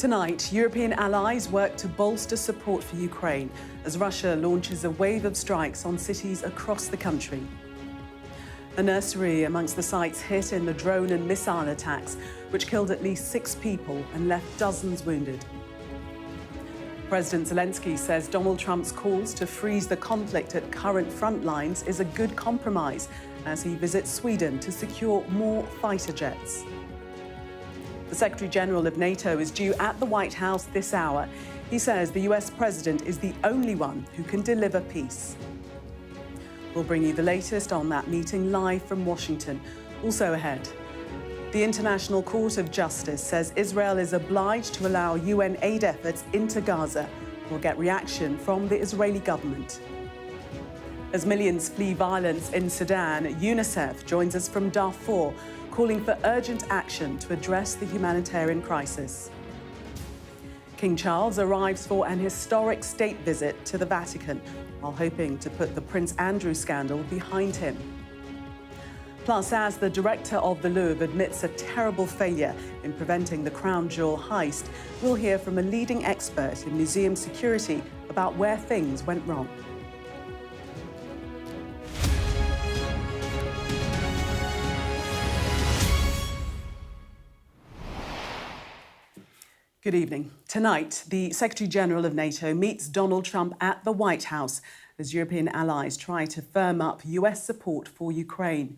Tonight, European allies work to bolster support for Ukraine as Russia launches a wave of strikes on cities across the country. A nursery amongst the sites hit in the drone and missile attacks, which killed at least 6 people and left dozens wounded. President Zelenskyy says Donald Trump's calls to freeze the conflict at current front lines is a good compromise as he visits Sweden to secure more fighter jets. The Secretary-General of NATO is due at the White House this hour. He says the US president is the only one who can deliver peace. We'll bring you the latest on that meeting live from Washington. Also ahead, the International Court of Justice says Israel is obliged to allow UN aid efforts into Gaza. We'll get reaction from the Israeli government. As millions flee violence in Sudan, UNICEF joins us from Darfur, calling for urgent action to address the humanitarian crisis. King Charles arrives for an historic state visit to the Vatican, while hoping to put the Prince Andrew scandal behind him. Plus, as the director of the Louvre admits a terrible failure in preventing the crown jewel heist, we'll hear from a leading expert in museum security about where things went wrong. Good evening. Tonight, the Secretary-General of NATO meets Donald Trump at the White House as European allies try to firm up US support for Ukraine.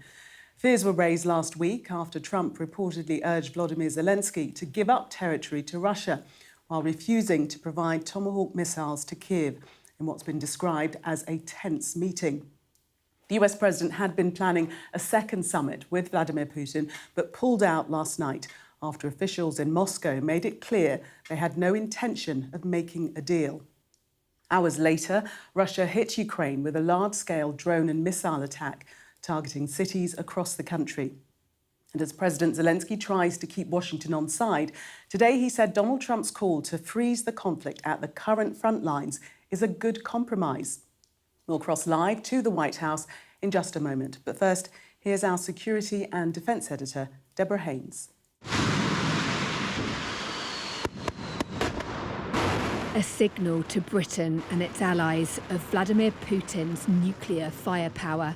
Fears were raised last week after Trump reportedly urged Volodymyr Zelenskyy to give up territory to Russia while refusing to provide Tomahawk missiles to Kyiv in what's been described as a tense meeting. The US president had been planning a second summit with Vladimir Putin, but pulled out last night after officials in Moscow made it clear they had no intention of making a deal. Hours later, Russia hit Ukraine with a large-scale drone and missile attack targeting cities across the country. And as President Zelenskyy tries to keep Washington on side, today he said Donald Trump's call to freeze the conflict at the current front lines is a good compromise. We'll cross live to the White House in just a moment. But first, here's our security and defence editor, Deborah Haynes. A signal to Britain and its allies of Vladimir Putin's nuclear firepower.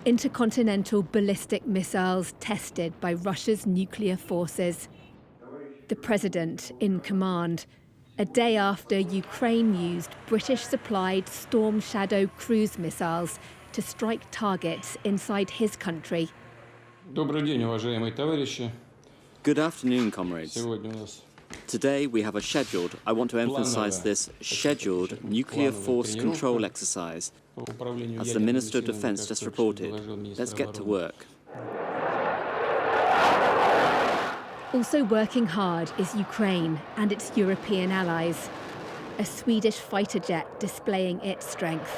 Intercontinental ballistic missiles tested by Russia's nuclear forces. The president in command, a day after Ukraine used British-supplied Storm Shadow cruise missiles to strike targets inside his country. Good afternoon, comrades. Today we have I want to emphasize this, scheduled nuclear force control exercise. As the Minister of Defense just reported, let's get to work. Also working hard is Ukraine and its European allies. A Swedish fighter jet displaying its strength.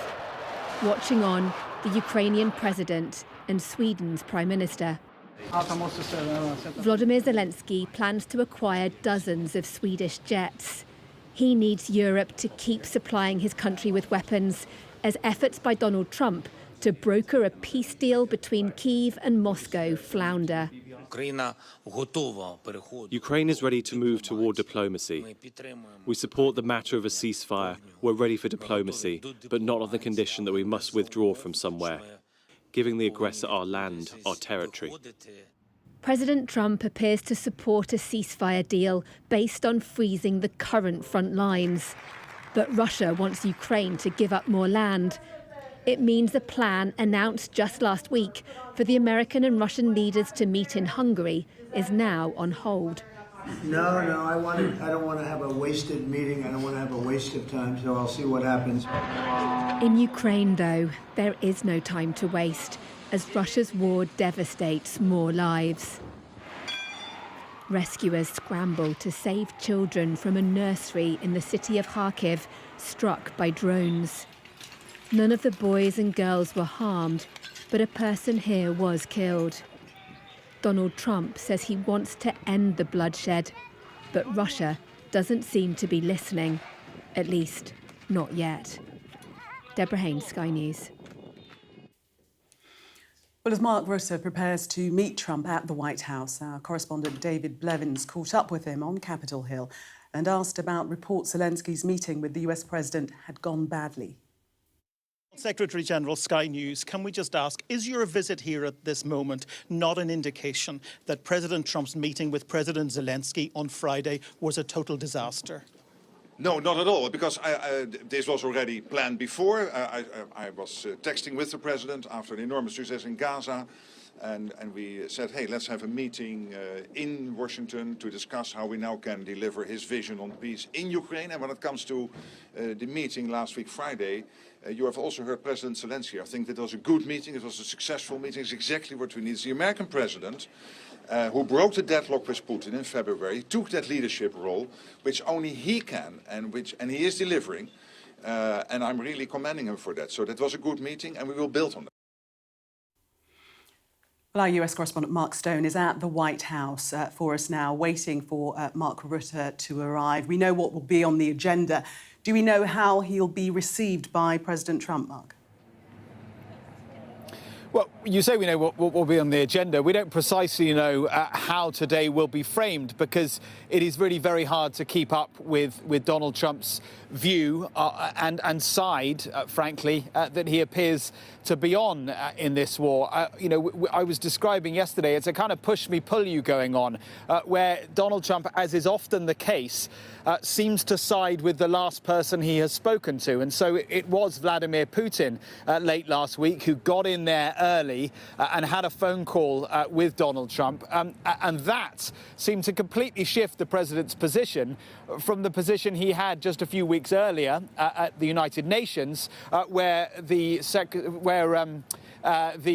Watching on, the Ukrainian president and Sweden's prime minister. Volodymyr Zelenskyy plans to acquire dozens of Swedish jets. He needs Europe to keep supplying his country with weapons as efforts by Donald Trump to broker a peace deal between Kyiv and Moscow flounder. Ukraine is ready to move toward diplomacy. We support the matter of a ceasefire. We're ready for diplomacy, but not on the condition that we must withdraw from somewhere, giving the aggressor our land, our territory. President Trump appears to support a ceasefire deal based on freezing the current front lines. But Russia wants Ukraine to give up more land. It means a plan announced just last week for the American and Russian leaders to meet in Hungary is now on hold. No, I don't want to have a wasted meeting. I don't want to have a waste of time, so I'll see what happens. In Ukraine, though, there is no time to waste as Russia's war devastates more lives. Rescuers scramble to save children from a nursery in the city of Kharkiv struck by drones. None of the boys and girls were harmed, but a person here was killed. Donald Trump says he wants to end the bloodshed, but Russia doesn't seem to be listening, at least not yet. Deborah Haynes, Sky News. Well, Well, as Mark Rutte prepares to meet Trump at the White House, our correspondent David Blevins caught up with him on Capitol Hill and asked about reports Zelensky's meeting with the US president had gone badly. Secretary-General, Sky News, can we just ask, is your visit here at this moment not an indication that President Trump's meeting with President Zelensky on Friday was a total disaster? No, not at all, because this was already planned before. I was texting with the president after an enormous success in Gaza, and we said, hey, let's have a meeting in Washington to discuss how we now can deliver his vision on peace in Ukraine. And when it comes to the meeting last week, Friday, you have also heard President Zelenskyy. I think that was a good meeting. It was a successful meeting. It's exactly what we need. It's the American president who broke the deadlock with Putin in February, took that leadership role, which only he can, and he is delivering. And I'm really commending him for that. So that was a good meeting, and we will build on that. Well, our US correspondent Mark Stone is at the White House for us now, waiting for Mark Rutte to arrive. We know what will be on the agenda. Do we know how he'll be received by President Trump, Mark? Well, you say we know what will be on the agenda. We don't precisely know how today will be framed, because it is really very hard to keep up with Donald Trump's view and side, frankly, that he appears to be on in this war. I was describing yesterday, it's a kind of push me, pull you going on, where Donald Trump, as is often the case, seems to side with the last person he has spoken to. And so it was Vladimir Putin late last week who got in there early and had a phone call with Donald Trump. And that seemed to completely shift the president's position from the position he had just a few weeks earlier at the United Nations, where the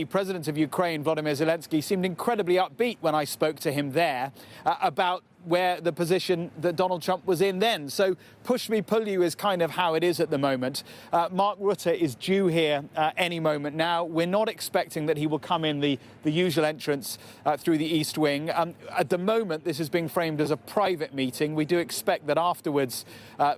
president of Ukraine, Volodymyr Zelenskyy, seemed incredibly upbeat when I spoke to him there about where the position that Donald Trump was in then. So push me, pull you is kind of how it is at the moment. Mark Rutte is due here any moment now. We're not expecting that he will come in the usual entrance through the East Wing. At the moment, this is being framed as a private meeting. We do expect that afterwards,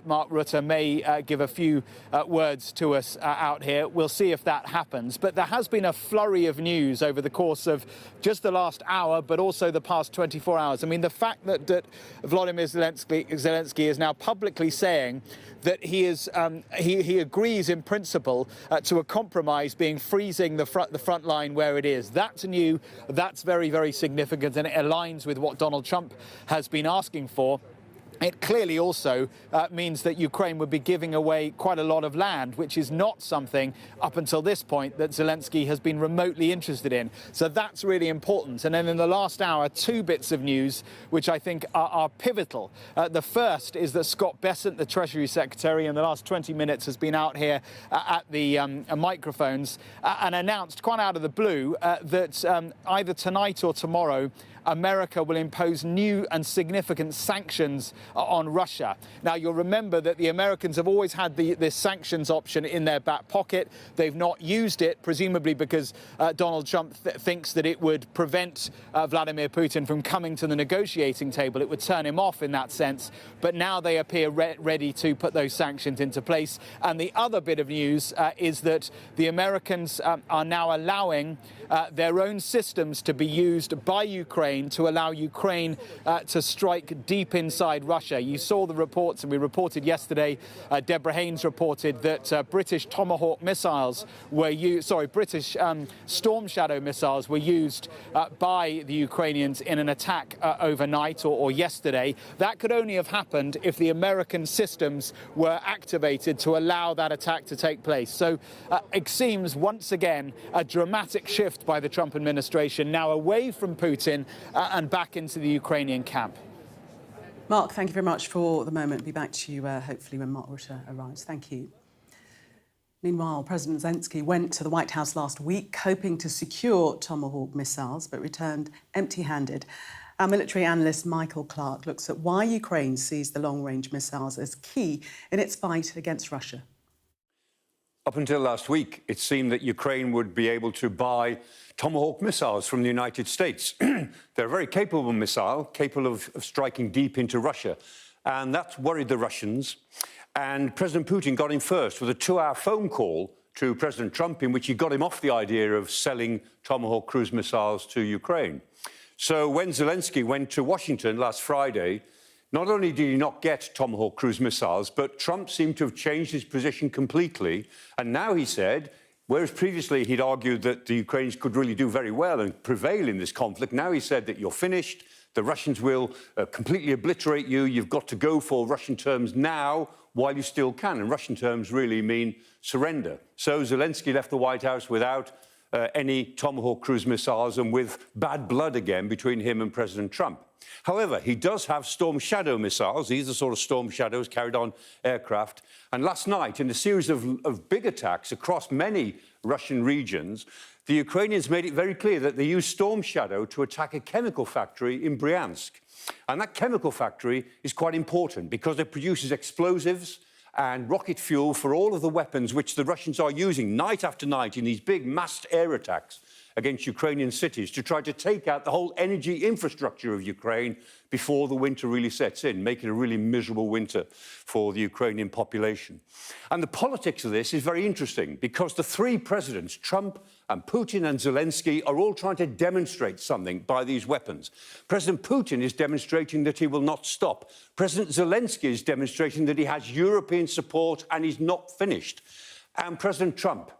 Mark Rutte may give a few words to us out here. We'll see if that happens. But there has been a flurry of news over the course of just the last hour, but also the past 24 hours. I mean, the fact that Volodymyr Zelenskyy is now publicly saying that he agrees in principle to a compromise being freezing the front line where it is. That's new. That's very, very significant, and it aligns with what Donald Trump has been asking for. It clearly also means that Ukraine would be giving away quite a lot of land, which is not something up until this point that Zelenskyy has been remotely interested in. So that's really important. And then in the last hour, two bits of news which I think are pivotal. The first is that Scott Bessent, the Treasury Secretary, in the last 20 minutes has been out here at the microphones and announced quite out of the blue that either tonight or tomorrow, America will impose new and significant sanctions on Russia. Now, you'll remember that the Americans have always had this sanctions option in their back pocket. They've not used it, presumably because Donald Trump thinks that it would prevent Vladimir Putin from coming to the negotiating table. It would turn him off in that sense. But now they appear ready to put those sanctions into place. And the other bit of news is that the Americans are now allowing their own systems to be used by Ukraine to allow Ukraine to strike deep inside Russia. You saw the reports, and we reported yesterday, Deborah Haynes reported that British Tomahawk missiles were used, British Storm Shadow missiles were used by the Ukrainians in an attack overnight or yesterday. That could only have happened if the American systems were activated to allow that attack to take place. So it seems once again a dramatic shift by the Trump administration, now away from Putin and back into the Ukrainian camp. Mark, thank you very much for the moment. Be back to you hopefully when Mark Rutte arrives. Thank you. Meanwhile, President Zelenskyy went to the White House last week hoping to secure Tomahawk missiles, but returned empty-handed. Our military analyst Michael Clark looks at why Ukraine sees the long-range missiles as key in its fight against Russia. Up until last week, it seemed that Ukraine would be able to buy Tomahawk missiles from the United States. They're a very capable missile, capable of striking deep into Russia. And that worried the Russians. And President Putin got in first with a 2-hour phone call to President Trump in which he got him off the idea of selling Tomahawk cruise missiles to Ukraine. So when Zelensky went to Washington last Friday, not only did he not get Tomahawk cruise missiles, but Trump seemed to have changed his position completely. And now he said, whereas previously he'd argued that the Ukrainians could really do very well and prevail in this conflict, now he said that you're finished, the Russians will completely obliterate you, you've got to go for Russian terms now while you still can. And Russian terms really mean surrender. So Zelensky left the White House without any Tomahawk cruise missiles and with bad blood again between him and President Trump. However, he does have Storm Shadow missiles. These are sort of Storm Shadows carried on aircraft. And last night, in a series of big attacks across many Russian regions, the Ukrainians made it very clear that they used Storm Shadow to attack a chemical factory in Bryansk. And that chemical factory is quite important because it produces explosives and rocket fuel for all of the weapons which the Russians are using night after night in these big massed air attacks against Ukrainian cities to try to take out the whole energy infrastructure of Ukraine before the winter really sets in, making a really miserable winter for the Ukrainian population. And the politics of this is very interesting because the three presidents, Trump and Putin and Zelensky, are all trying to demonstrate something by these weapons. President Putin is demonstrating that he will not stop. President Zelensky is demonstrating that he has European support and he's not finished. And President Trump,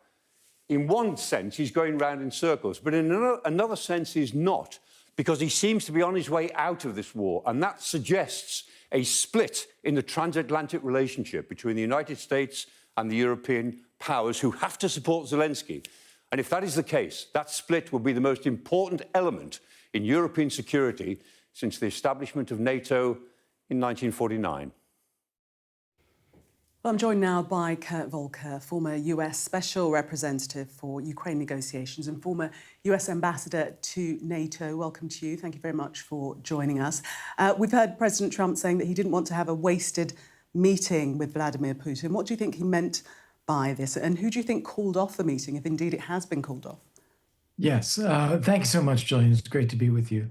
in one sense, he's going round in circles, but in another sense, he's not, because he seems to be on his way out of this war, and that suggests a split in the transatlantic relationship between the United States and the European powers who have to support Zelensky. And if that is the case, that split will be the most important element in European security since the establishment of NATO in 1949. Well, I'm joined now by Kurt Volker, former US Special Representative for Ukraine negotiations and former US Ambassador to NATO. Welcome to you. Thank you very much for joining us. We've heard President Trump saying that he didn't want to have a wasted meeting with Vladimir Putin. What do you think he meant by this? And who do you think called off the meeting, if indeed it has been called off? Yes. Thank you so much, Gillian. It's great to be with you.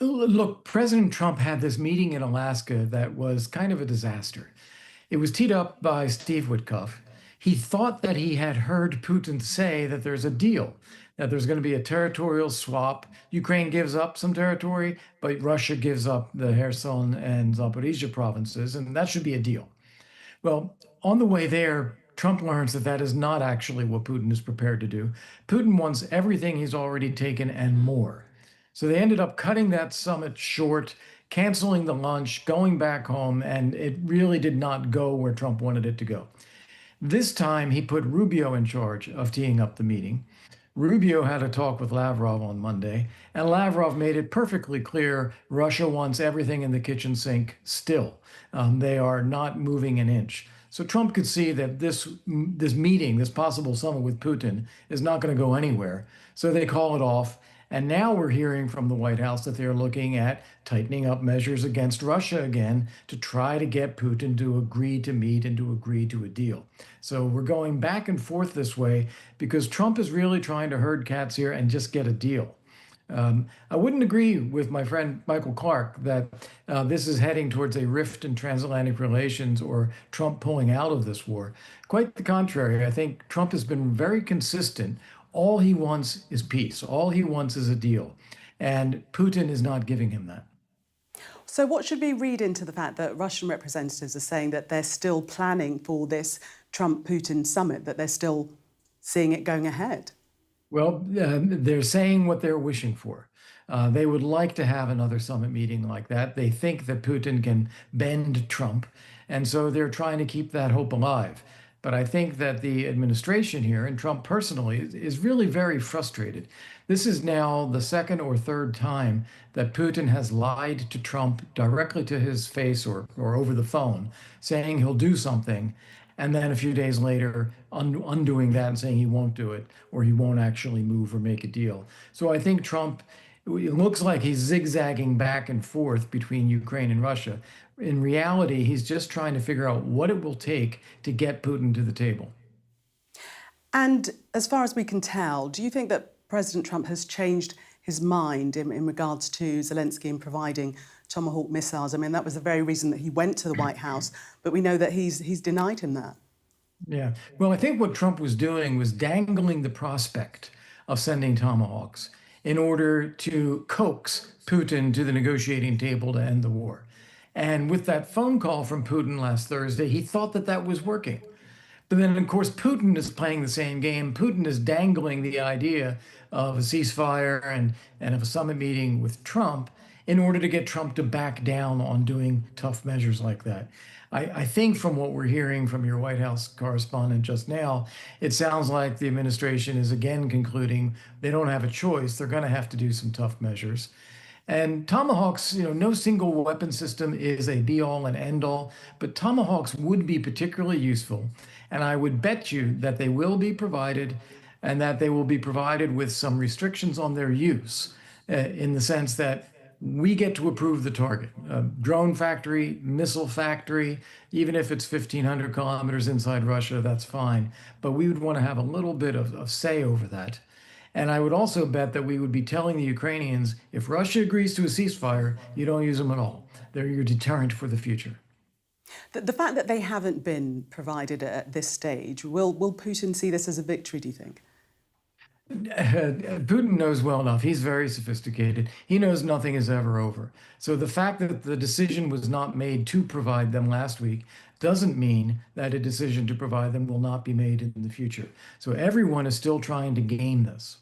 Look, President Trump had this meeting in Alaska that was kind of a disaster. It was teed up by Steve Witkoff. He thought that he had heard Putin say that there's a deal, that there's going to be a territorial swap. Ukraine gives up some territory, but Russia gives up the Kherson and Zaporizhzhia provinces, and that should be a deal. Well, on the way there, Trump learns that that is not actually what Putin is prepared to do. Putin wants everything he's already taken and more. So they ended up cutting that summit short, canceling the lunch, going back home, and it really did not go where Trump wanted it to go. This time, he put Rubio in charge of teeing up the meeting. Rubio had a talk with Lavrov on Monday, and Lavrov made it perfectly clear Russia wants everything in the kitchen sink still. They are not moving an inch. So Trump could see that this meeting, this possible summit with Putin, is not going to go anywhere. So they call it off. And now we're hearing from the White House that they're looking at tightening up measures against Russia again to try to get Putin to agree to meet and to agree to a deal. So we're going back and forth this way because Trump is really trying to herd cats here and just get a deal. I wouldn't agree with my friend Michael Clark that this is heading towards a rift in transatlantic relations or Trump pulling out of this war. Quite the contrary. I think Trump has been very consistent. All he wants is peace. All he wants is a deal. And Putin is not giving him that. So what should we read into the fact that Russian representatives are saying that they're still planning for this Trump-Putin summit, that they're still seeing it going ahead? Well, they're saying what they're wishing for. They would like to have another summit meeting like that. They think that Putin can bend Trump. And so they're trying to keep that hope alive. But I think that the administration here, and Trump personally, is really very frustrated. This is now the second or third time that Putin has lied to Trump directly to his face or over the phone, saying he'll do something, and then a few days later undoing that and saying he won't do it, or he won't actually move or make a deal. So I think Trump, it looks like he's zigzagging back and forth between Ukraine and Russia. In reality, he's just trying to figure out what it will take to get Putin to the table. And as far as we can tell, do you think that President Trump has changed his mind in regards to Zelensky and providing Tomahawk missiles? I mean, that was the very reason that he went to the White House, but we know that he's denied him that. Yeah. Well, I think what Trump was doing was dangling the prospect of sending tomahawks in order to coax Putin to the negotiating table to end the war. And with that phone call from Putin last Thursday, he thought that that was working. But then, of course, Putin is playing the same game. Putin is dangling the idea of a ceasefire and of a summit meeting with Trump in order to get Trump to back down on doing tough measures like that. I think from what we're hearing from your White House correspondent just now, it sounds like the administration is again concluding they don't have a choice. They're going to have to do some tough measures. And tomahawks, no single weapon system is a be all and end all, but tomahawks would be particularly useful. And I would bet you that they will be provided and that they will be provided with some restrictions on their use in the sense that we get to approve the target. Drone factory, missile factory, even if it's 1,500 kilometers inside Russia, that's fine. But we would want to have a little bit of say over that. And I would also bet that we would be telling the Ukrainians, if Russia agrees to a ceasefire, you don't use them at all. They're your deterrent for the future. The fact that they haven't been provided at this stage, will Putin see this as a victory, do you think? Putin knows well enough. He's very sophisticated. He knows nothing is ever over. So the fact that the decision was not made to provide them last week doesn't mean that a decision to provide them will not be made in the future. So everyone is still trying to gain this.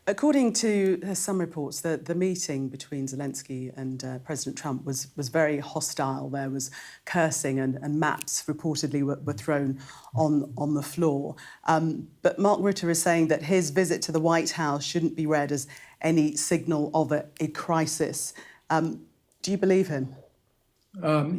According to some reports, the meeting between Zelensky and President Trump was very hostile. There was cursing and maps reportedly were thrown on the floor. But Mark Rutte is saying that his visit to the White House shouldn't be read as any signal of a crisis. Do you believe him?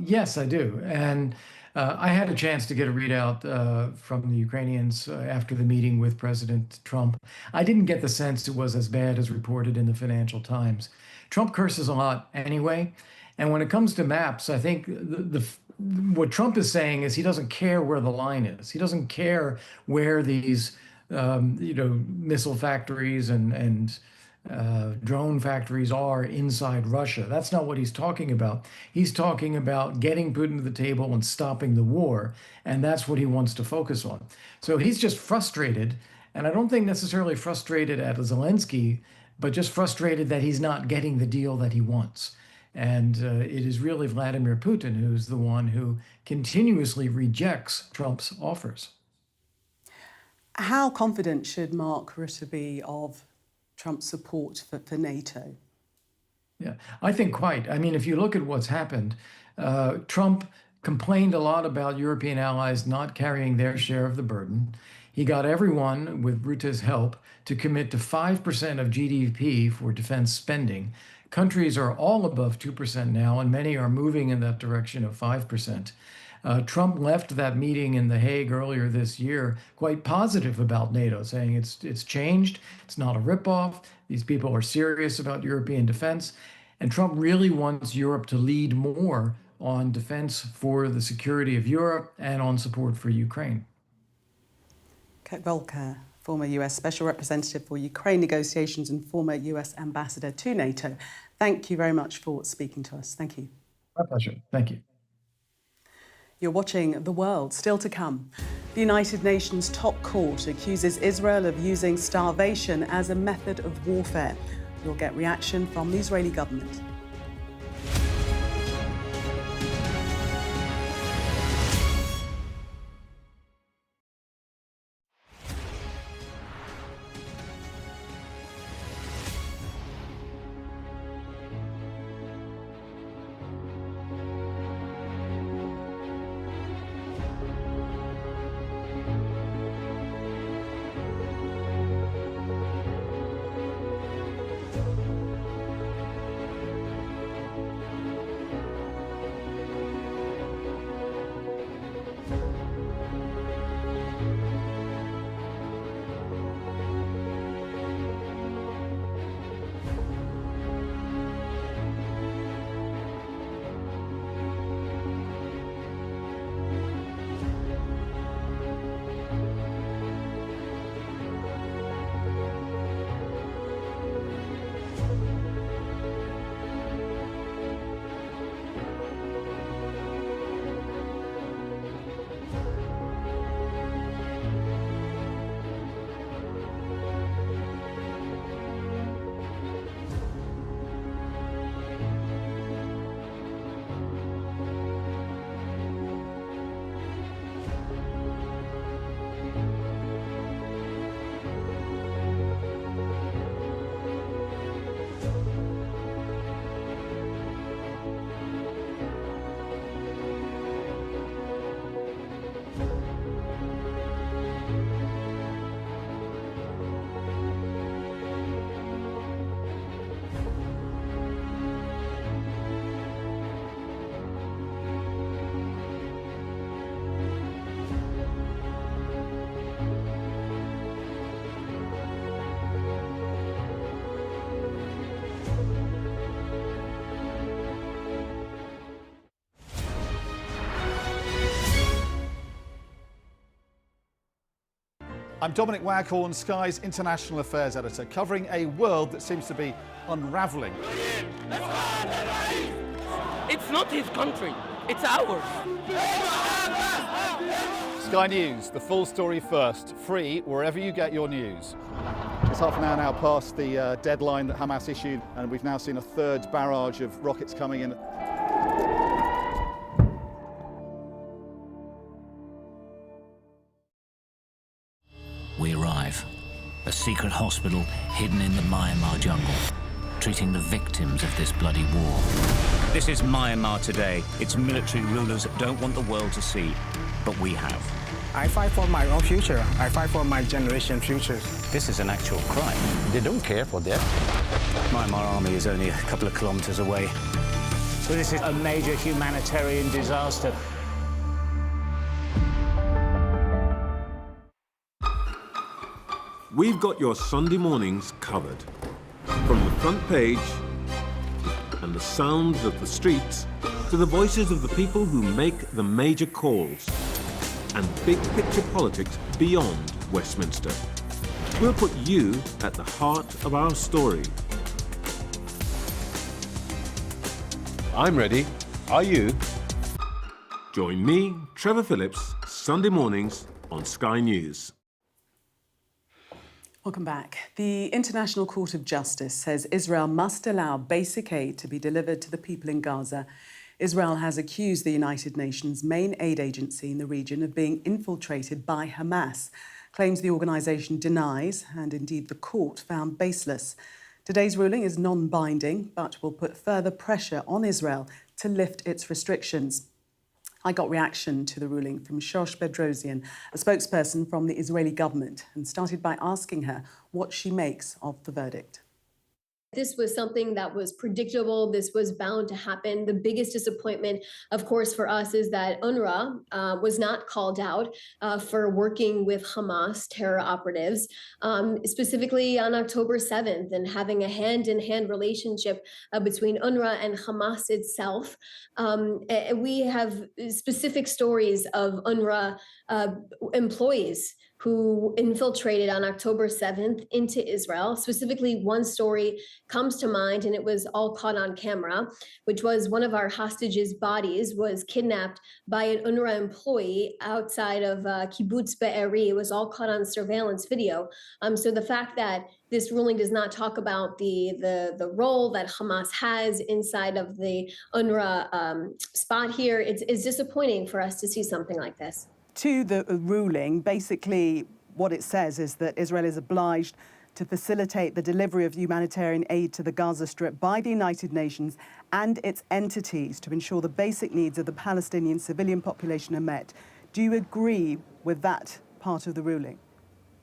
Yes, I do. And I had a chance to get a readout from the Ukrainians after the meeting with President Trump. I didn't get the sense it was as bad as reported in the Financial Times. Trump curses a lot anyway. And when it comes to maps, I think what Trump is saying is he doesn't care where the line is. He doesn't care where these missile factories and drone factories are inside Russia. That's not what he's talking about. He's talking about getting Putin to the table and stopping the war, and that's what he wants to focus on. So he's just frustrated, and I don't think necessarily frustrated at Zelensky, but just frustrated that he's not getting the deal that he wants. And it is really Vladimir Putin who's the one who continuously rejects Trump's offers. How confident should Mark Rutte be of Trump's support for NATO? Yeah, I think quite. I mean, if you look at what's happened, Trump complained a lot about European allies not carrying their share of the burden. He got everyone, with Rutte's help, to commit to 5% of GDP for defense spending. Countries are all above 2% now, and many are moving in that direction of 5%. Trump left that meeting in The Hague earlier this year quite positive about NATO, saying it's changed, it's not a ripoff, these people are serious about European defense, and Trump really wants Europe to lead more on defense for the security of Europe and on support for Ukraine. Kurt Volker, former US Special Representative for Ukraine negotiations and former US Ambassador to NATO. Thank you very much for speaking to us. Thank you. My pleasure. Thank you. You're watching The World. Still to come. The United Nations top court accuses Israel of using starvation as a method of warfare. You'll get reaction from the Israeli government. I'm Dominic Waghorn, Sky's International Affairs Editor, covering a world that seems to be unravelling. It's not his country, it's ours. Sky News, the full story first, free wherever you get your news. It's half an hour now past the deadline that Hamas issued, and we've now seen a third barrage of rockets coming in. We arrive. A secret hospital hidden in the Myanmar jungle, treating the victims of this bloody war. This is Myanmar today. Its military rulers don't want the world to see, but we have. I fight for my own future. I fight for my generation's futures. This is an actual crime. They don't care for that. Myanmar army is only a couple of kilometers away. So this is a major humanitarian disaster. We've got your Sunday mornings covered. From the front page and the sounds of the streets to the voices of the people who make the major calls and big picture politics beyond Westminster. We'll put you at the heart of our story. I'm ready. Are you? Join me, Trevor Phillips, Sunday mornings on Sky News. Welcome back. The International Court of Justice says Israel must allow basic aid to be delivered to the people in Gaza. Israel has accused the United Nations' main aid agency in the region of being infiltrated by Hamas, claims the organisation denies, and indeed the court found baseless. Today's ruling is non-binding, but will put further pressure on Israel to lift its restrictions. I got reaction to the ruling from Shosh Bedrosian, a spokesperson from the Israeli government, and started by asking her what she makes of the verdict. This was something that was predictable. This was bound to happen. The biggest disappointment, of course, for us is that UNRWA was not called out for working with Hamas terror operatives, specifically on October 7th, and having a hand-in-hand relationship between UNRWA and Hamas itself. We have specific stories of UNRWA employees who infiltrated on October 7th into Israel. Specifically, one story comes to mind, and it was all caught on camera, which was one of our hostages' bodies was kidnapped by an UNRWA employee outside of Kibbutz Be'eri. It was all caught on surveillance video. So the fact that this ruling does not talk about the role that Hamas has inside of the UNRWA spot here, it's disappointing for us to see something like this. To the ruling, basically what it says is that Israel is obliged to facilitate the delivery of humanitarian aid to the Gaza Strip by the United Nations and its entities to ensure the basic needs of the Palestinian civilian population are met. Do you agree with that part of the ruling?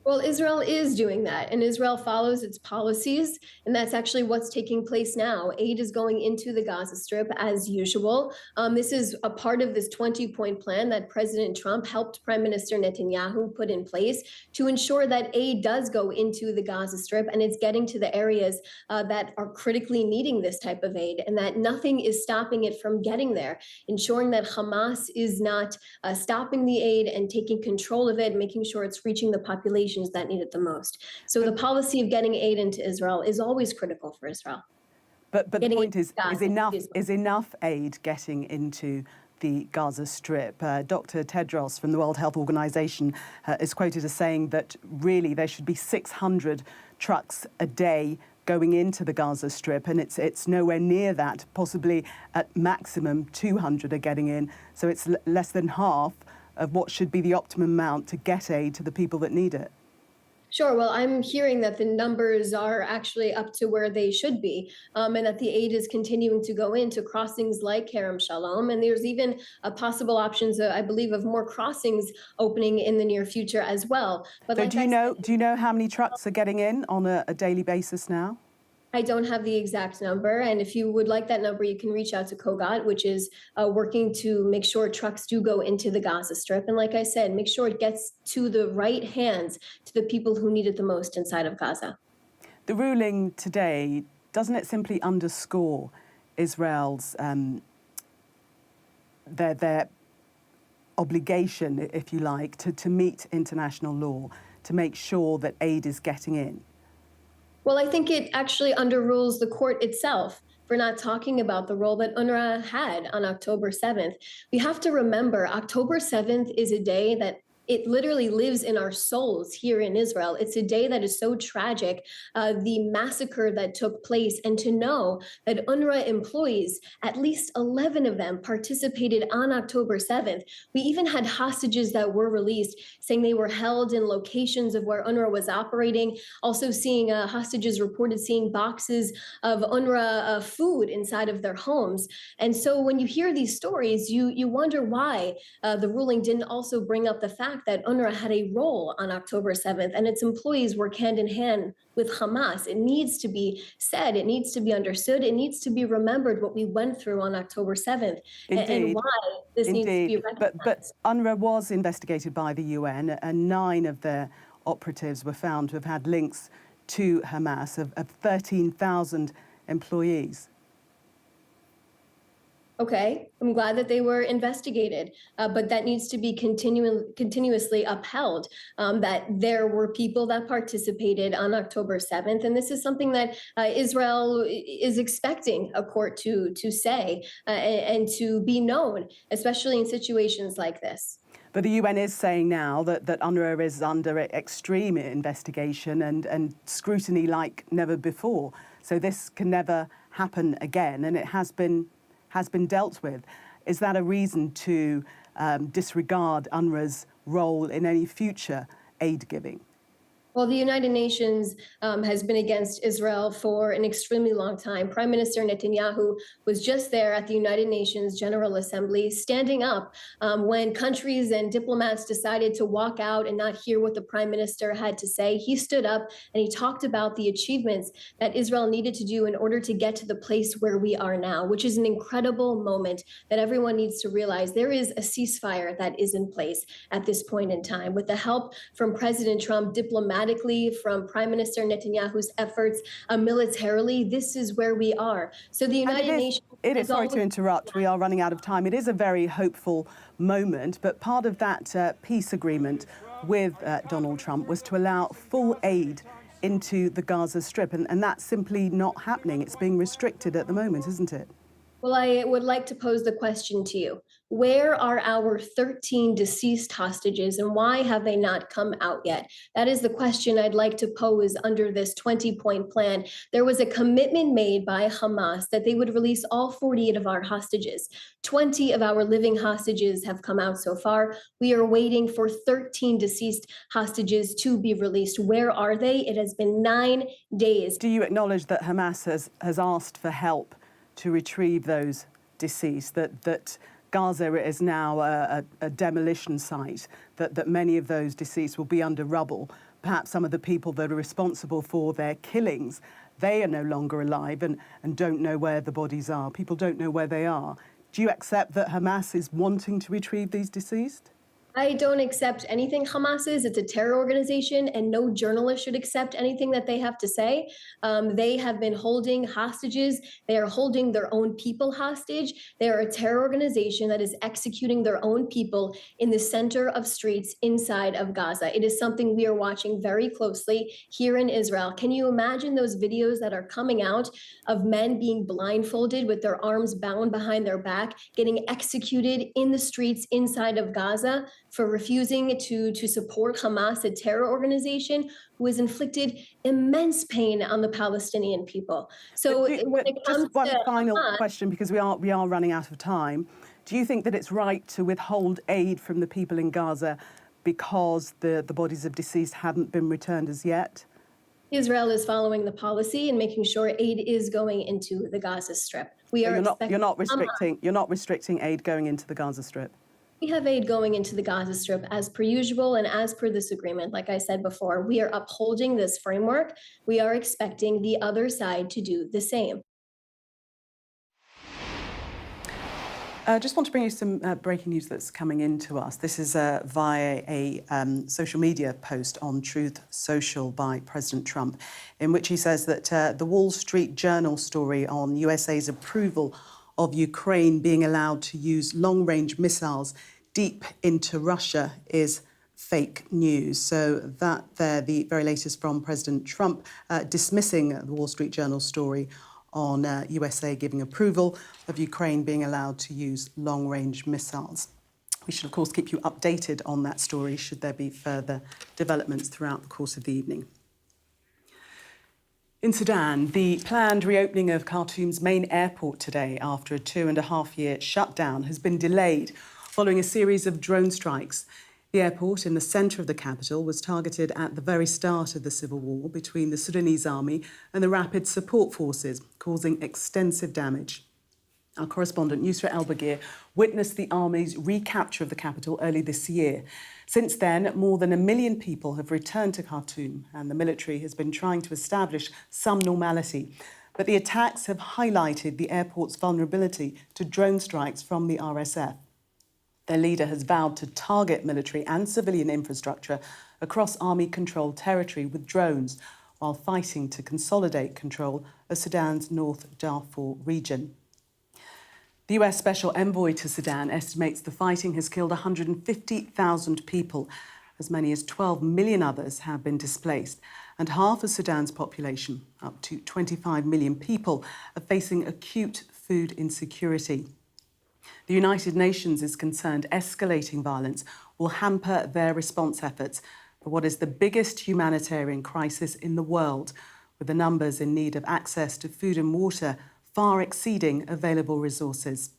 Well, Israel is doing that, and Israel follows its policies, and that's actually what's taking place now. Aid is going into the Gaza Strip as usual. This is a part of this 20-point plan that President Trump helped Prime Minister Netanyahu put in place to ensure that aid does go into the Gaza Strip, and it's getting to the areas that are critically needing this type of aid, and that nothing is stopping it from getting there, ensuring that Hamas is not stopping the aid and taking control of it, making sure it's reaching the population that need it the most. So the policy of getting aid into Israel is always critical for Israel. But the point is enough aid getting into the Gaza Strip? Dr. Tedros from the World Health Organization is quoted as saying that really there should be 600 trucks a day going into the Gaza Strip, and it's nowhere near that. Possibly at maximum 200 are getting in. So it's less than half of what should be the optimum amount to get aid to the people that need it. Sure. Well, I'm hearing that the numbers are actually up to where they should be, and that the aid is continuing to go into crossings like Kerem Shalom. And there's even possible options, I believe, of more crossings opening in the near future as well. But so like do you know how many trucks are getting in on a daily basis now? I don't have the exact number, and if you would like that number, you can reach out to COGAT, which is working to make sure trucks do go into the Gaza Strip. And like I said, make sure it gets to the right hands, to the people who need it the most inside of Gaza. The ruling today, doesn't it simply underscore Israel's their obligation, if you like, to meet international law, to make sure that aid is getting in? Well, I think it actually underrules the court itself for not talking about the role that UNRWA had on October 7th. We have to remember October 7th is a day that it literally lives in our souls here in Israel. It's a day that is so tragic, the massacre that took place, and to know that UNRWA employees, at least 11 of them, participated on October 7th. We even had hostages that were released saying they were held in locations of where UNRWA was operating, also seeing hostages reported seeing boxes of UNRWA food inside of their homes. And so when you hear these stories, you wonder why the ruling didn't also bring up the fact that UNRWA had a role on October 7th and its employees work hand in hand with Hamas. It needs to be said, it needs to be understood, it needs to be remembered what we went through on October 7th and why this needs to be recognized. But UNRWA was investigated by the UN, and 9 of their operatives were found to have had links to Hamas, of 13,000 employees. Okay, I'm glad that they were investigated, but that needs to be continuously upheld, that there were people that participated on October 7th. And this is something that Israel is expecting a court to say and to be known, especially in situations like this. But the UN is saying now that UNRWA is under extreme investigation and scrutiny like never before. So this can never happen again, and it has been dealt with. Is that a reason to disregard UNRWA's role in any future aid giving? Well, the United Nations has been against Israel for an extremely long time. Prime Minister Netanyahu was just there at the United Nations General Assembly, standing up when countries and diplomats decided to walk out and not hear what the Prime Minister had to say. He stood up and he talked about the achievements that Israel needed to do in order to get to the place where we are now, which is an incredible moment that everyone needs to realize. There is a ceasefire that is in place at this point in time. With the help from President Trump, diplomatically, from Prime Minister Netanyahu's efforts militarily, this is where we are. So the United Nations... Sorry to interrupt, we are running out of time. It is a very hopeful moment, but part of that peace agreement with Donald Trump was to allow full aid into the Gaza Strip, and that's simply not happening. It's being restricted at the moment, isn't it? Well, I would like to pose the question to you. Where are our 13 deceased hostages, and why have they not come out yet? That is the question I'd like to pose under this 20-point plan. There was a commitment made by Hamas that they would release all 48 of our hostages. 20 of our living hostages have come out so far. We are waiting for 13 deceased hostages to be released. Where are they? It has been 9 days. Do you acknowledge that Hamas has asked for help to retrieve those deceased, that Gaza is now a demolition site, that many of those deceased will be under rubble? Perhaps some of the people that are responsible for their killings, they are no longer alive and don't know where the bodies are. People don't know where they are. Do you accept that Hamas is wanting to retrieve these deceased? I don't accept anything Hamas is. It's a terror organization, and no journalist should accept anything that they have to say. They have been holding hostages. They are holding their own people hostage. They are a terror organization that is executing their own people in the center of streets inside of Gaza. It is something we are watching very closely here in Israel. Can you imagine those videos that are coming out of men being blindfolded with their arms bound behind their back, getting executed in the streets inside of Gaza for refusing to support Hamas, a terror organization who has inflicted immense pain on the Palestinian people? So when it comes just one to final Hamas, question, because we are running out of time. Do you think that it's right to withhold aid from the people in Gaza because the bodies of deceased haven't been returned as yet? Israel is following the policy and making sure aid is going into the Gaza Strip. You're not restricting aid going into the Gaza Strip. We have aid going into the Gaza Strip as per usual and as per this agreement. Like I said before, we are upholding this framework. We are expecting the other side to do the same. I just want to bring you some breaking news that's coming in to us. This is via a social media post on Truth Social by President Trump, in which he says that the Wall Street Journal story on USA's approval of Ukraine being allowed to use long-range missiles deep into Russia is fake news. So that there, the very latest from President Trump dismissing the Wall Street Journal story on USA giving approval of Ukraine being allowed to use long-range missiles. We should, of course, keep you updated on that story should there be further developments throughout the course of the evening. In Sudan, the planned reopening of Khartoum's main airport today after a 2.5-year shutdown has been delayed following a series of drone strikes. The airport in the centre of the capital was targeted at the very start of the civil war between the Sudanese army and the Rapid Support Forces, causing extensive damage. Our correspondent Yusra El-Bagir witnessed the army's recapture of the capital early this year. Since then, more than 1 million people have returned to Khartoum, and the military has been trying to establish some normality. But the attacks have highlighted the airport's vulnerability to drone strikes from the RSF. Their leader has vowed to target military and civilian infrastructure across army-controlled territory with drones, while fighting to consolidate control of Sudan's North Darfur region. The US Special Envoy to Sudan estimates the fighting has killed 150,000 people. As many as 12 million others have been displaced, and half of Sudan's population, up to 25 million people, are facing acute food insecurity. The United Nations is concerned escalating violence will hamper their response efforts for what is the biggest humanitarian crisis in the world, with the numbers in need of access to food and water far exceeding available resources.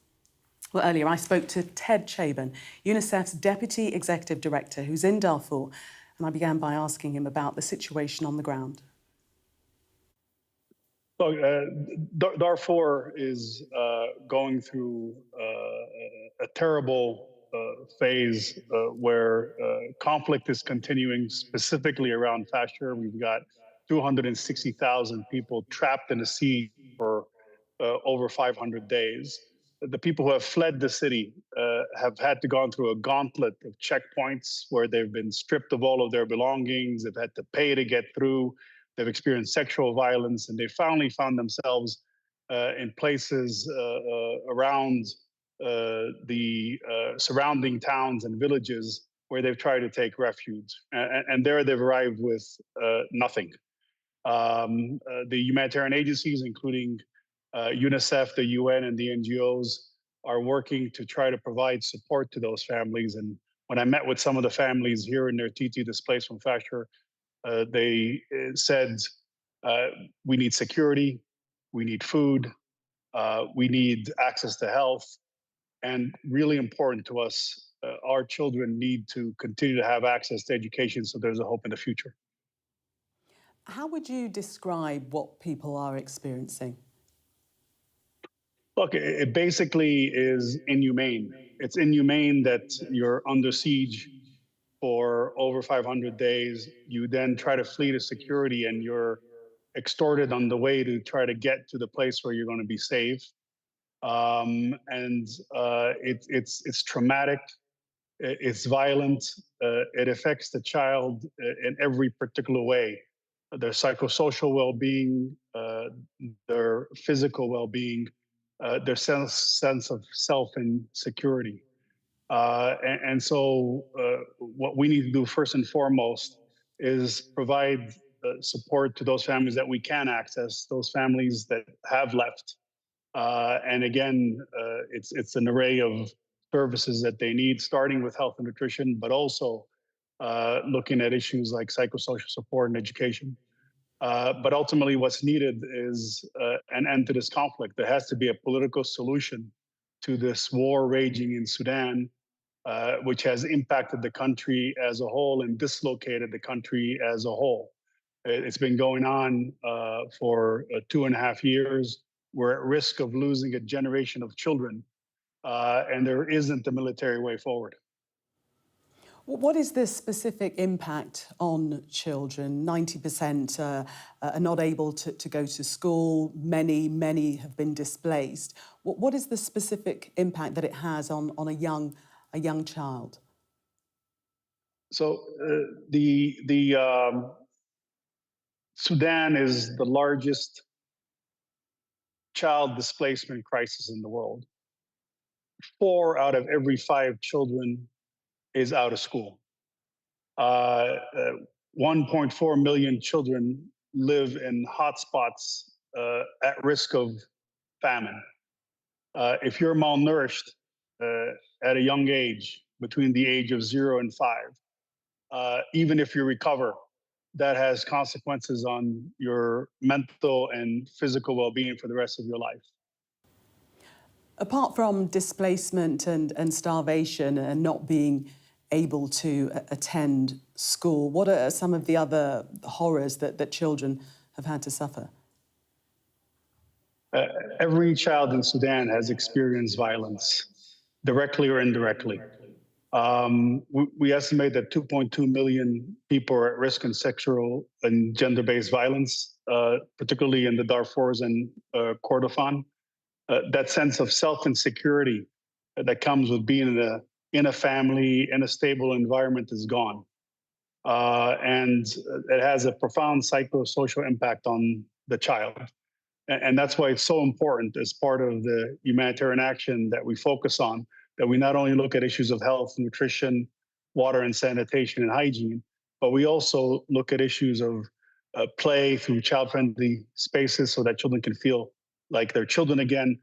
Well, earlier I spoke to Ted Chabon, UNICEF's Deputy Executive Director, who's in Darfur, and I began by asking him about the situation on the ground. Look, Darfur is going through a terrible phase where conflict is continuing, specifically around Fashur. We've got 260,000 people trapped in a siege for over 500 days. The people who have fled the city have had to go through a gauntlet of checkpoints where they've been stripped of all of their belongings. They've had to pay to get through. They've experienced sexual violence, and they finally found themselves in places around the surrounding towns and villages where they've tried to take refuge. And there they've arrived with nothing. The humanitarian agencies, including UNICEF, the UN, and the NGOs, are working to try to provide support to those families. And when I met with some of the families here in their TT displaced from Fashur, they said, we need security, we need food, we need access to health, and really important to us, our children need to continue to have access to education so there's a hope in the future. How would you describe what people are experiencing? Look, it basically is inhumane. It's inhumane that you're under siege for over 500 days. You then try to flee to security and you're extorted on the way to try to get to the place where you're going to be safe. It's traumatic. It's violent. It affects the child in every particular way. Their psychosocial well-being, their physical well-being, their sense of self and security. So what we need to do first and foremost is provide support to those families that we can access, those families that have left. And again, it's an array of services that they need, starting with health and nutrition, but also looking at issues like psychosocial support and education. But ultimately, what's needed is an end to this conflict. There has to be a political solution to this war raging in Sudan, which has impacted the country as a whole and dislocated the country as a whole. It's been going on for 2.5 years. We're at risk of losing a generation of children, and there isn't a military way forward. What is the specific impact on children? 90% are not able to go to school. Many have been displaced. What is the specific impact that it has on a young child? So Sudan is the largest child displacement crisis in the world. 4 out of every 5 children is out of school. 1.4 million children live in hotspots at risk of famine. If you're malnourished at a young age, between the age of 0 and 5, even if you recover, that has consequences on your mental and physical well-being for the rest of your life. Apart from displacement and starvation and not being able to attend school, what are some of the other horrors that children have had to suffer? Every child in Sudan has experienced violence, directly or indirectly. We estimate that 2.2 million people are at risk in sexual and gender-based violence, particularly in the Darfurs and Kordofan. That sense of self-insecurity that comes with being in a family, in a stable environment is gone. And it has a profound psychosocial impact on the child. And that's why it's so important as part of the humanitarian action that we focus on, that we not only look at issues of health, nutrition, water and sanitation and hygiene, but we also look at issues of play through child-friendly spaces so that children can feel like they're children again,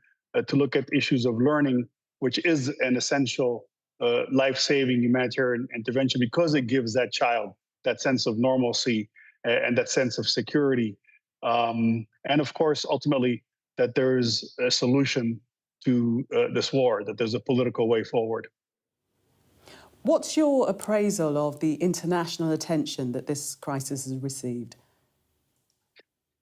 to look at issues of learning, which is an essential life-saving humanitarian intervention because it gives that child that sense of normalcy and that sense of security. And of course, ultimately, that there's a solution to this war, that there's a political way forward. What's your appraisal of the international attention that this crisis has received?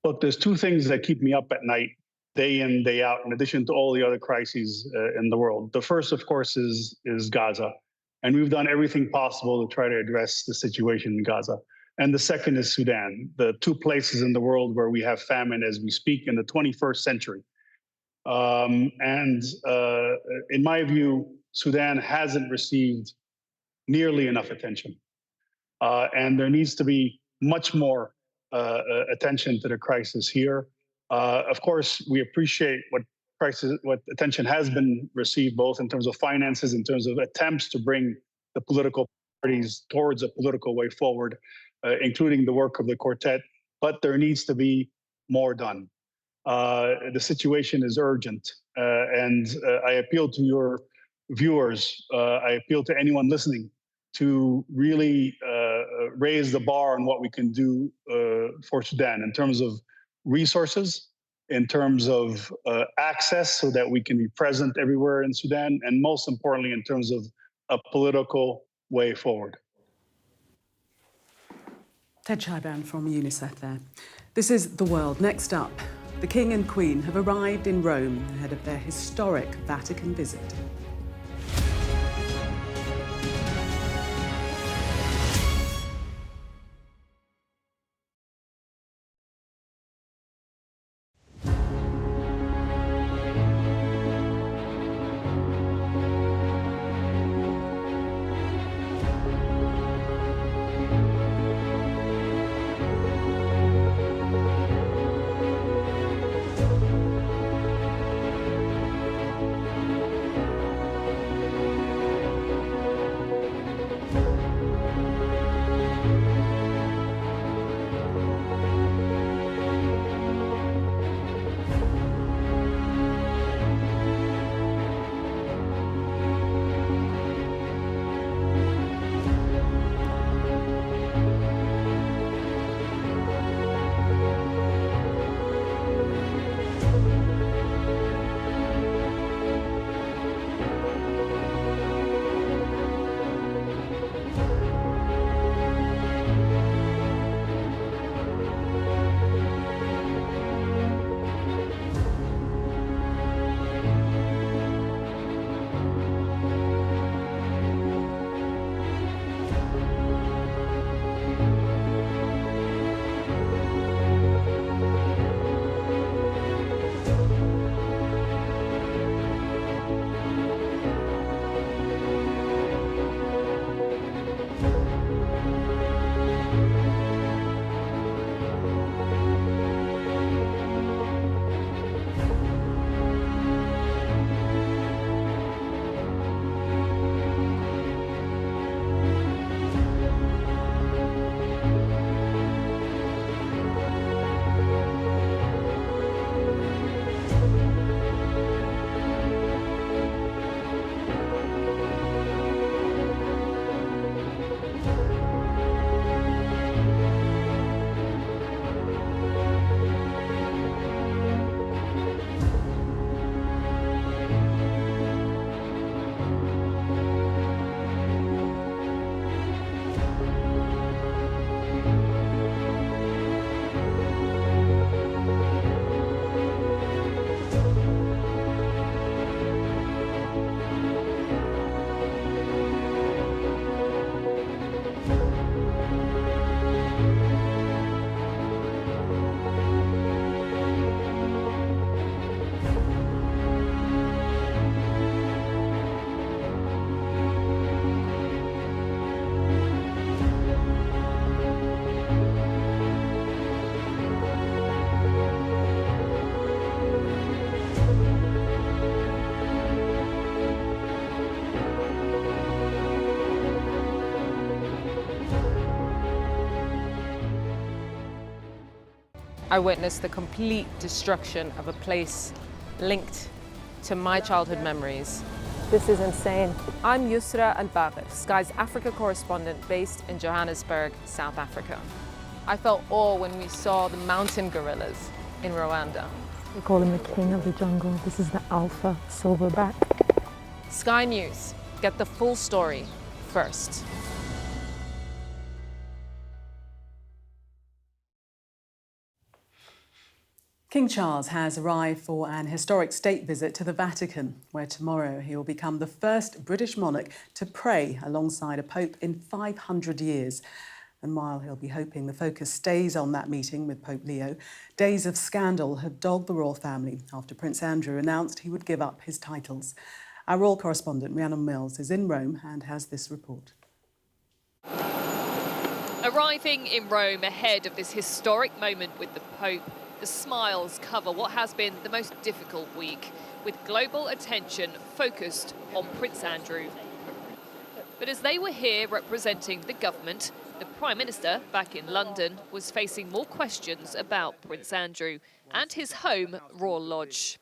Look, there's two things that keep me up at night, day in, day out, in addition to all the other crises in the world. The first, of course, is Gaza. And we've done everything possible to try to address the situation in Gaza. And the second is Sudan, the two places in the world where we have famine as we speak in the 21st century. In my view, Sudan hasn't received nearly enough attention. And there needs to be much more attention to the crisis here. Of course, we appreciate what attention has been received, both in terms of finances, in terms of attempts to bring the political parties towards a political way forward, including the work of the quartet. But there needs to be more done. The situation is urgent, and I appeal to your viewers, I appeal to anyone listening to really raise the bar on what we can do for Sudan in terms of resources, in terms of access so that we can be present everywhere in Sudan, and most importantly, in terms of a political way forward. Ted Shybound from UNICEF there. This is The World. Next up, the King and Queen have arrived in Rome ahead of their historic Vatican visit. I witnessed the complete destruction of a place linked to my childhood memories. This is insane. I'm Yusra Al-Bagher, Sky's Africa correspondent based in Johannesburg, South Africa. I felt awe when we saw the mountain gorillas in Rwanda. We call him the king of the jungle. This is the alpha silverback. Sky News, get the full story first. King Charles has arrived for an historic state visit to the Vatican, where tomorrow he will become the first British monarch to pray alongside a pope in 500 years. And while he'll be hoping the focus stays on that meeting with Pope Leo, days of scandal have dogged the royal family after Prince Andrew announced he would give up his titles. Our royal correspondent, Rhiannon Mills, is in Rome and has this report. Arriving in Rome ahead of this historic moment with the Pope, the smiles cover what has been the most difficult week, with global attention focused on Prince Andrew. But as they were here representing the government, the Prime Minister back in London was facing more questions about Prince Andrew and his home, Royal Lodge.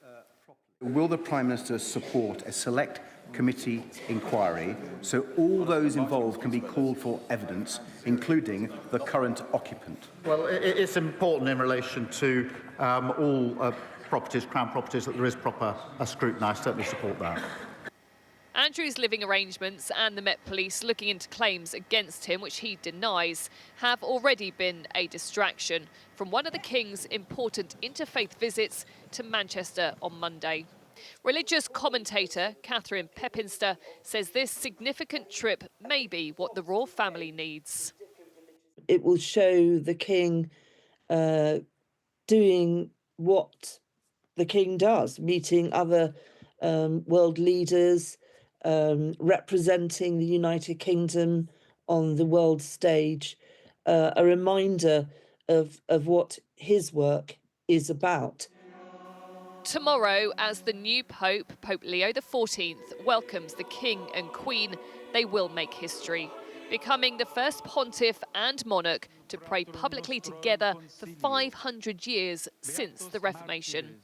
Will the Prime Minister support a select committee inquiry so all those involved can be called for evidence, including the current occupant? Well, it's important in relation to all properties, Crown properties, that there is proper scrutiny. I certainly support that. Andrew's living arrangements and the Met Police looking into claims against him, which he denies, have already been a distraction from one of the King's important interfaith visits to Manchester on Monday. Religious commentator Catherine Pepinster says this significant trip may be what the royal family needs. It will show the King doing what the King does, meeting other world leaders, representing the United Kingdom on the world stage, a reminder of what his work is about. Tomorrow, as the new Pope, Pope Leo XIV, welcomes the King and Queen, they will make history, becoming the first pontiff and monarch to pray publicly together for 500 years since the Reformation.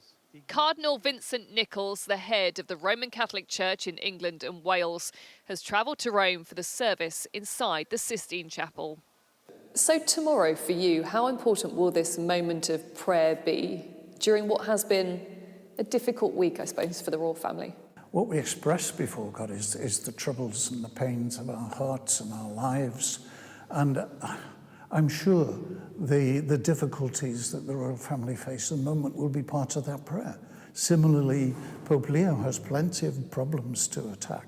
Cardinal Vincent Nichols, the head of the Roman Catholic Church in England and Wales, has travelled to Rome for the service inside the Sistine Chapel. So tomorrow for you, how important will this moment of prayer be during what has been a difficult week, I suppose, for the royal family? What we express before God is the troubles and the pains of our hearts and our lives. And I'm sure the difficulties that the royal family face at the moment will be part of that prayer. Similarly, Pope Leo has plenty of problems to attack.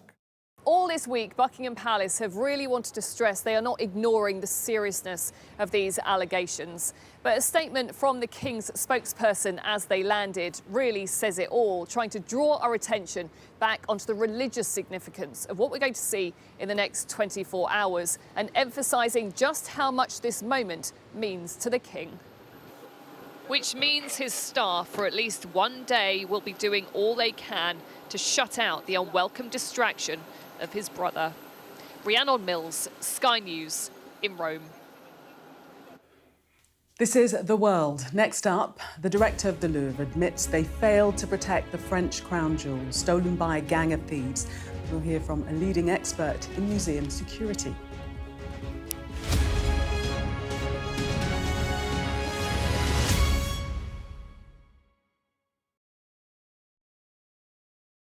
All this week, Buckingham Palace have really wanted to stress they are not ignoring the seriousness of these allegations. But a statement from the King's spokesperson as they landed really says it all, trying to draw our attention back onto the religious significance of what we're going to see in the next 24 hours and emphasising just how much this moment means to the King. Which means his staff for at least one day will be doing all they can to shut out the unwelcome distraction of his brother. Rhiannon Mills, Sky News in Rome. This is The World. Next up, the director of the Louvre admits they failed to protect the French crown jewels stolen by a gang of thieves. We'll hear from a leading expert in museum security.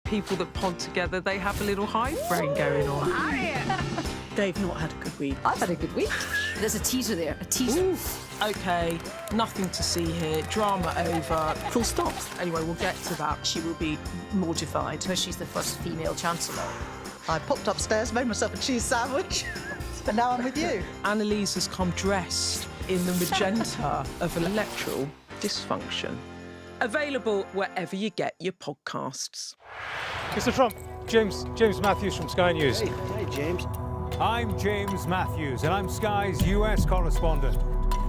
People that pod together, they have a little hive brain going on. They've not had a good week. I've had a good week. There's a teaser there, a teaser. Oof. OK, nothing to see here. Drama over. Full stop. Anyway, we'll get to that. She will be mortified. Because she's the first female chancellor. I popped upstairs, made myself a cheese sandwich, and now I'm with you. Annalise has come dressed in the magenta of electoral dysfunction. Available wherever you get your podcasts. Mr. Trump, James Matthews from Sky News. Hey, James. I'm James Matthews, and I'm Sky's US correspondent,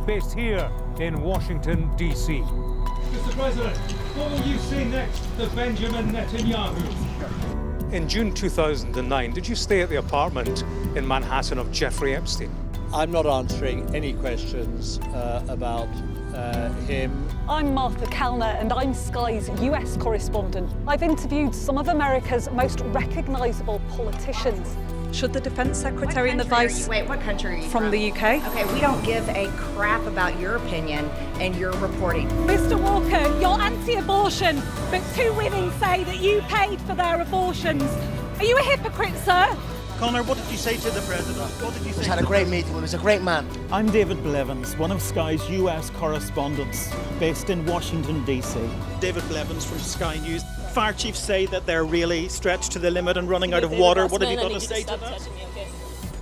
based here in Washington, D.C. Mr. President, what will you say next to Benjamin Netanyahu? In June 2009, did you stay at the apartment in Manhattan of Jeffrey Epstein? I'm not answering any questions about him. I'm Martha Kellner and I'm Sky's US correspondent. I've interviewed some of America's most recognisable politicians. Should the Defence Secretary and the Vice... Wait, what country are you from the UK? Okay, we don't give a crap about your opinion and your reporting. Mr Walker, you're anti-abortion, but 2 women say that you paid for their abortions. Are you a hypocrite, sir? Connor, what did you say to the president? What did you say? We had a great meeting. He was a great man. I'm David Blevins, one of Sky's US correspondents based in Washington, D.C. David Blevins from Sky News. Fire chiefs say that they're really stretched to the limit and running out of water. What have you got to say to that?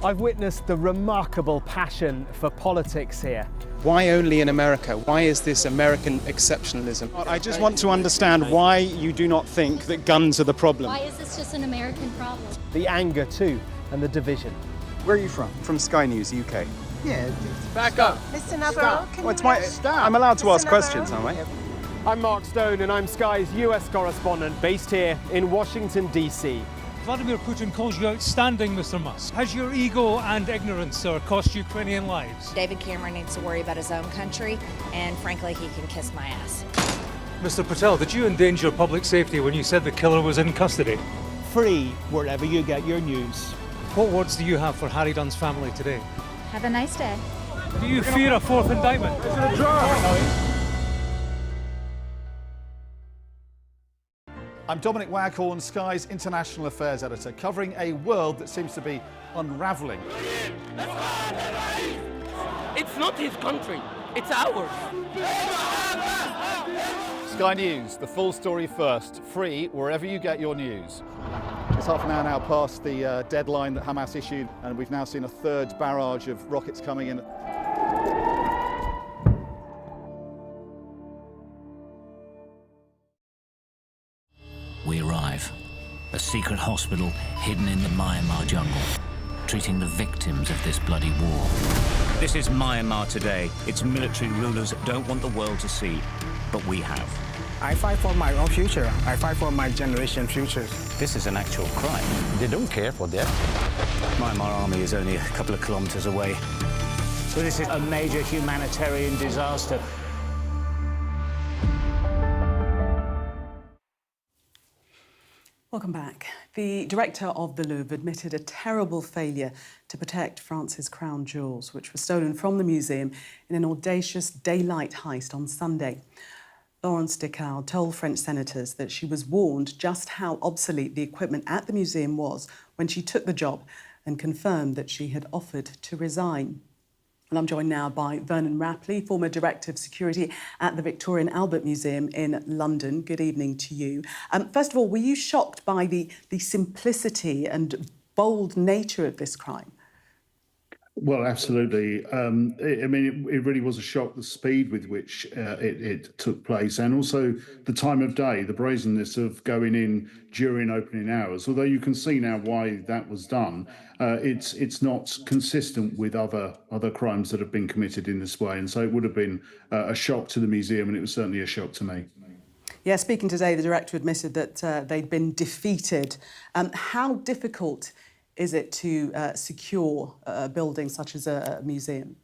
I've witnessed the remarkable passion for politics here. Why only in America? Why is this American exceptionalism? I just want to understand why you do not think that guns are the problem. Why is this just an American problem? The anger too, and the division. Where are you from? From Sky News, UK. Yeah. Back up. Mr. Navarro, can Well, I'm allowed to ask questions, aren't I? I'm Mark Stone and I'm Sky's US correspondent based here in Washington, D.C. Vladimir Putin calls you outstanding, Mr. Musk. Has your ego and ignorance, sir, cost Ukrainian lives? David Cameron needs to worry about his own country, and frankly, he can kiss my ass. Mr. Patel, did you endanger public safety when you said the killer was in custody? Free wherever you get your news. What words do you have for Harry Dunn's family today? Have a nice day. Do you fear a fourth indictment? Is it a draw? I'm Dominic Waghorn, Sky's International Affairs Editor, covering a world that seems to be unravelling. It's not his country, it's ours. Sky News, the full story first, free wherever you get your news. It's half an hour now past the deadline that Hamas issued, and we've now seen a third barrage of rockets coming in. We arrive. A secret hospital hidden in the Myanmar jungle, treating the victims of this bloody war. This is Myanmar today. Its military rulers don't want the world to see, but we have. I fight for my own future. I fight for my generation's future. This is an actual crime. They don't care for that. Myanmar army is only a couple of kilometers away. So this is a major humanitarian disaster. Welcome back. The director of the Louvre admitted a terrible failure to protect France's crown jewels, which were stolen from the museum in an audacious daylight heist on Sunday. Laurence Descartes told French senators that she was warned just how obsolete the equipment at the museum was when she took the job, and confirmed that she had offered to resign. And I'm joined now by Vernon Rapley, former Director of Security at the Victoria and Albert Museum in London. Good evening to you. First of all, were you shocked by the simplicity and bold nature of this crime? Well, absolutely. I mean, it really was a shock, the speed with which it took place, and also the time of day, the brazenness of going in during opening hours. Although you can see now why that was done, it's not consistent with other crimes that have been committed in this way. And so it would have been a shock to the museum, and it was certainly a shock to me. Yeah, speaking today, the director admitted that they'd been defeated. How difficult is it to secure a building such as a museum?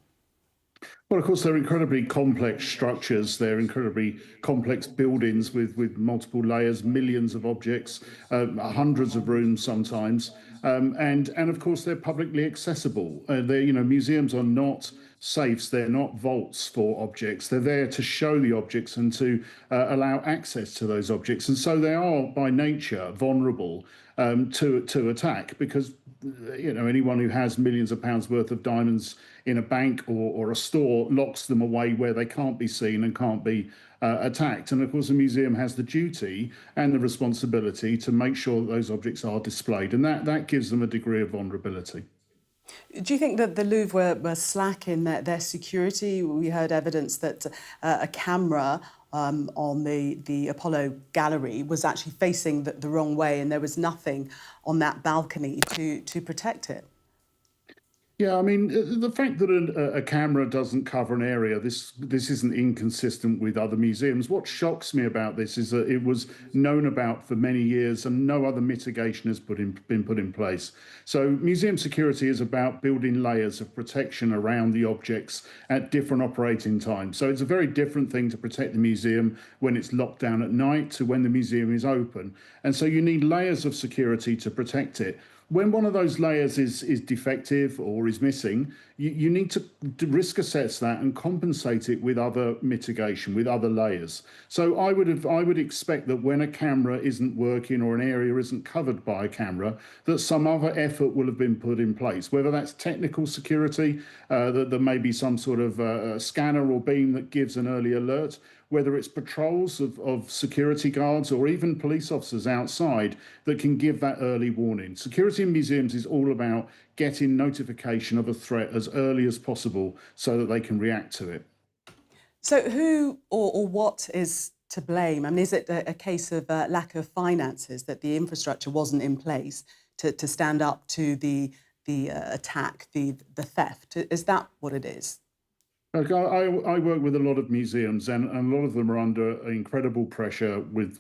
Well, of course, they're incredibly complex structures. They're incredibly complex buildings with multiple layers, millions of objects, hundreds of rooms sometimes. And of course, they're publicly accessible. Museums are not safes. They're not vaults for objects. They're there to show the objects and to allow access to those objects. And so they are, by nature, vulnerable to attack, because anyone who has millions of pounds worth of diamonds in a bank or a store locks them away where they can't be seen and can't be attacked. And of course, the museum has the duty and the responsibility to make sure that those objects are displayed, and that gives them a degree of vulnerability. Do you think that the Louvre were slack in their security? We heard evidence that a camera on the Apollo gallery was actually facing the wrong way, and there was nothing on that balcony to protect it. Yeah, I mean, the fact that a camera doesn't cover an area, this isn't inconsistent with other museums. What shocks me about this is that it was known about for many years and no other mitigation has been put in place. So museum security is about building layers of protection around the objects at different operating times. So it's a very different thing to protect the museum when it's locked down at night to when the museum is open. And so you need layers of security to protect it. When one of those layers is defective or is missing, you need to risk assess that and compensate it with other mitigation, with other layers. So I would expect that when a camera isn't working or an area isn't covered by a camera, that some other effort will have been put in place, whether that's technical security, that there may be some sort of scanner or beam that gives an early alert, whether it's patrols of security guards or even police officers outside that can give that early warning. Security in museums is all about getting notification of a threat as early as possible so that they can react to it. So who or what is to blame? I mean, is it a case of lack of finances, that the infrastructure wasn't in place to stand up to the attack, the theft? Is that what it is? Look, I work with a lot of museums, and a lot of them are under incredible pressure with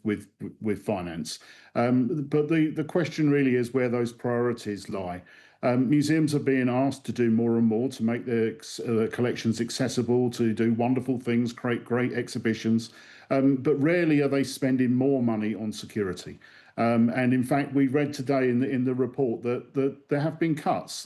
finance. But the question really is where those priorities lie. Museums are being asked to do more and more to make their collections accessible, to do wonderful things, create great exhibitions, but rarely are they spending more money on security. And in fact, we read today in the report that there have been cuts.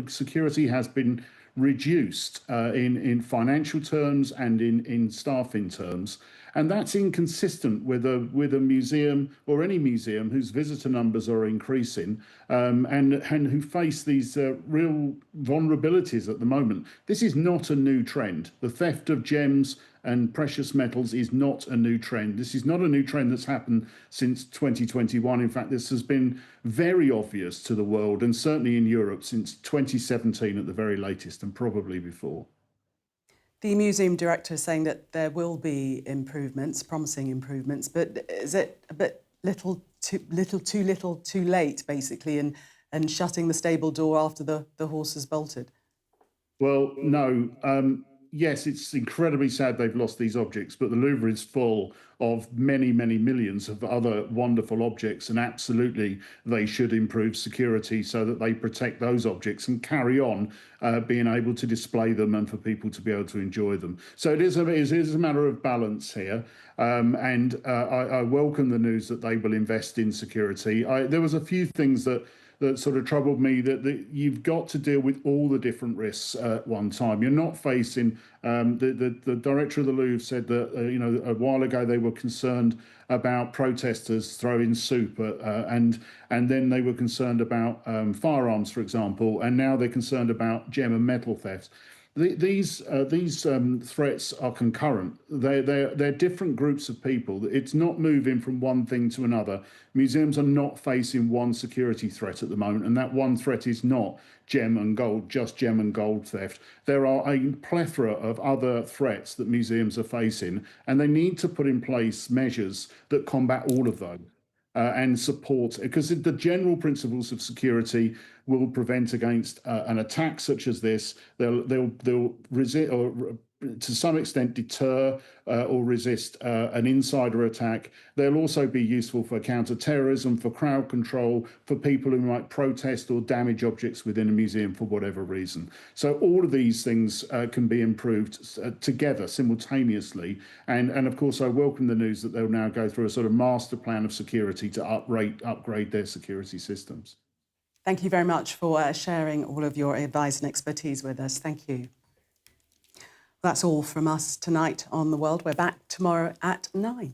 Security has been reduced in financial terms and in staffing terms. And that's inconsistent with a museum or any museum whose visitor numbers are increasing and who face these real vulnerabilities at the moment. This is not a new trend. The theft of gems and precious metals is not a new trend. This is not a new trend that's happened since 2021. In fact, this has been very obvious to the world and certainly in Europe since 2017 at the very latest, and probably before. The museum director is saying that there will be improvements, promising improvements, but is it a bit too little, too late, basically, and shutting the stable door after the horse has bolted? Well, no. Yes, it's incredibly sad they've lost these objects, but the Louvre is full of many, many millions of other wonderful objects, and absolutely they should improve security so that they protect those objects and carry on being able to display them and for people to be able to enjoy them. So it is a matter of balance here, and I welcome the news that they will invest in security. There was a few things that sort of troubled me, that you've got to deal with all the different risks at one time. You're not facing, the director of the Louvre said that, a while ago they were concerned about protesters throwing soup and then they were concerned about firearms, for example, and now they're concerned about gem and metal theft. These threats are concurrent. They're different groups of people. It's not moving from one thing to another. Museums are not facing one security threat at the moment, and that one threat is not gem and gold, just gem and gold theft. There are a plethora of other threats that museums are facing, and they need to put in place measures that combat all of those. And support, because the general principles of security will prevent against an attack such as this. They'll resist, or to some extent deter or resist an insider attack. They'll also be useful for counter-terrorism, for crowd control, for people who might protest or damage objects within a museum for whatever reason. So all of these things can be improved together, simultaneously. And of course, I welcome the news that they'll now go through a sort of master plan of security to upgrade their security systems. Thank you very much for sharing all of your advice and expertise with us. Thank you. That's all from us tonight on The World. We're back tomorrow at 9.